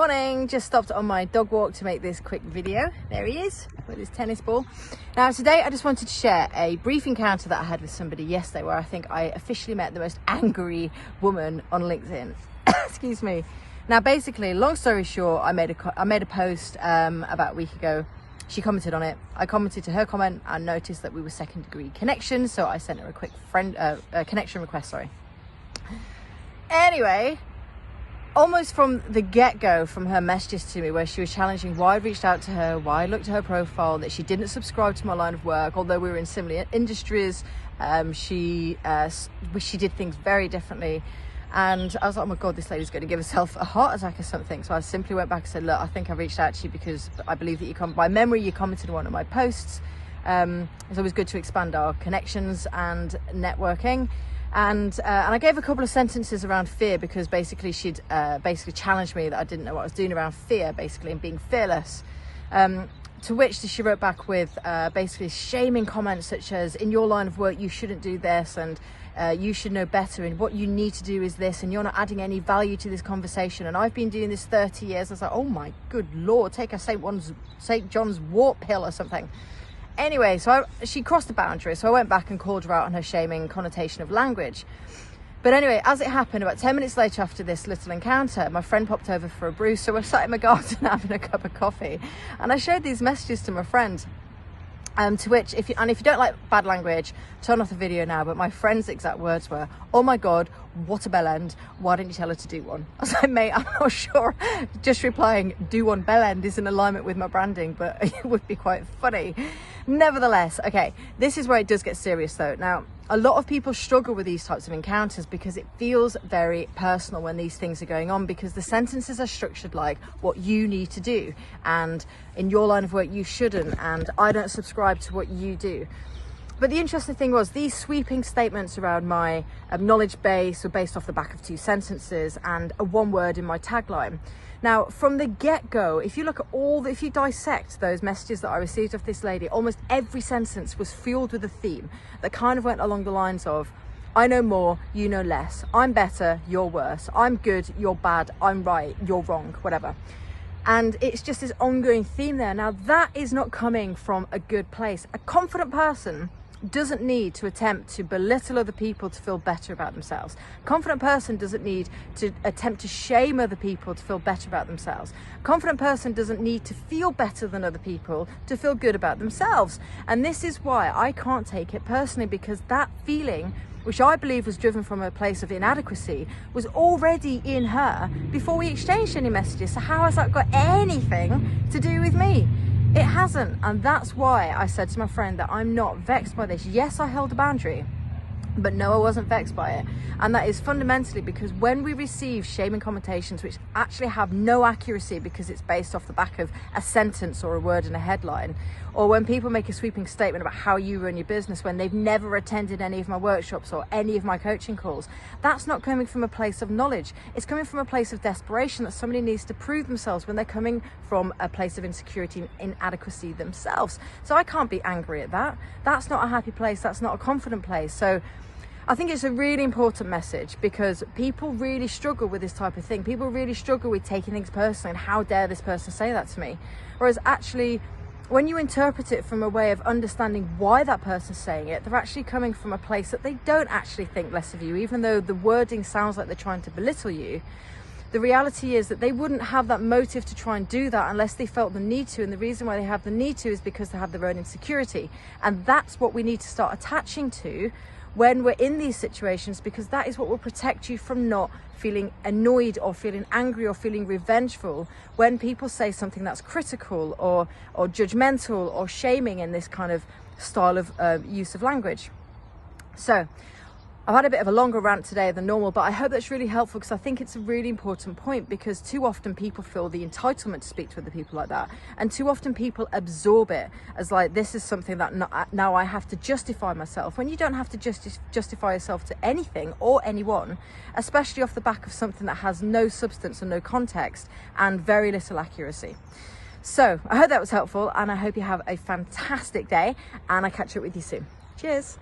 morning. Just stopped on my dog walk to make this quick video. There he is with his tennis ball. Now today I just wanted to share a brief encounter that I had with somebody yesterday where I think I officially met the most angry woman on LinkedIn. Excuse me. Now basically, long story short, I made a post about a week ago. She commented on it. I commented to her comment and noticed that we were second degree connections, so I sent her a quick connection request, sorry. Anyway, almost from the get-go, from her messages to me where she was challenging why I reached out to her, why I looked at her profile, that she didn't subscribe to my line of work, although we were in similar industries, she did things very differently. And I was like, oh my God, this lady's going to give herself a heart attack or something. So I simply went back and said, look, I think I reached out to you because I believe that by memory, you commented on one of my posts. It's always good to expand our connections and networking. And I gave a couple of sentences around fear because basically she'd challenged me that I didn't know what I was doing around fear, basically, and being fearless. To which she wrote back with basically shaming comments such as, in your line of work, you shouldn't do this, and you should know better, and what you need to do is this, and you're not adding any value to this conversation, and I've been doing this 30 years. I was like, oh my good Lord, take a St. John's wort pill or something. Anyway, so she crossed the boundary, so I went back and called her out on her shaming connotation of language. But anyway, as it happened, about 10 minutes later after this little encounter, my friend popped over for a brew, so we're sat in my garden having a cup of coffee, and I showed these messages to my friend. To which, if you don't like bad language, turn off the video now. But my friend's exact words were, oh my God, what a bell end. Why didn't you tell her to do one? I was like, mate, I'm not sure. Just replying, do one bell end is in alignment with my branding, but it would be quite funny. Nevertheless, okay, this is where it does get serious though. Now, a lot of people struggle with these types of encounters because it feels very personal when these things are going on, because the sentences are structured like what you need to do, and in your line of work you shouldn't, and I don't subscribe to what you do. But the interesting thing was, these sweeping statements around my knowledge base were based off the back of two sentences and a one word in my tagline. Now, from the get-go, if you dissect those messages that I received of this lady, almost every sentence was fueled with a theme that kind of went along the lines of, I know more, you know less. I'm better, you're worse. I'm good, you're bad. I'm right, you're wrong, whatever. And it's just this ongoing theme there. Now, that is not coming from a good place. A confident person doesn't need to attempt to belittle other people to feel better about themselves. A confident person doesn't need to attempt to shame other people to feel better about themselves. A confident person doesn't need to feel better than other people to feel good about themselves. And this is why I can't take it personally, because that feeling, which I believe was driven from a place of inadequacy, was already in her before we exchanged any messages. So how has that got anything to do with me? It hasn't. And that's why I said to my friend that I'm not vexed by this. Yes, I held a boundary, but no, I wasn't vexed by it. And that is fundamentally because when we receive shaming connotations which actually have no accuracy because it's based off the back of a sentence or a word in a headline, or when people make a sweeping statement about how you run your business when they've never attended any of my workshops or any of my coaching calls, that's not coming from a place of knowledge. It's coming from a place of desperation, that somebody needs to prove themselves when they're coming from a place of insecurity and inadequacy themselves. So I can't be angry at that. That's not a happy place. That's not a confident place. So I think it's a really important message, because people really struggle with this type of thing. People really struggle with taking things personally and how dare this person say that to me. Whereas actually, when you interpret it from a way of understanding why that person's saying it, they're actually coming from a place that they don't actually think less of you, even though the wording sounds like they're trying to belittle you. The reality is that they wouldn't have that motive to try and do that unless they felt the need to. And the reason why they have the need to is because they have their own insecurity. And that's what we need to start attaching to when we're in these situations, because that is what will protect you from not feeling annoyed or feeling angry or feeling revengeful when people say something that's critical or judgmental or shaming in this kind of style of use of language. So I've had a bit of a longer rant today than normal, but I hope that's really helpful, because I think it's a really important point, because too often people feel the entitlement to speak to other people like that, and too often people absorb it as like, this is something that now I have to justify myself, when you don't have to justify yourself to anything or anyone, especially off the back of something that has no substance and no context and very little accuracy. So I hope that was helpful, and I hope you have a fantastic day, and I catch up with you soon. Cheers.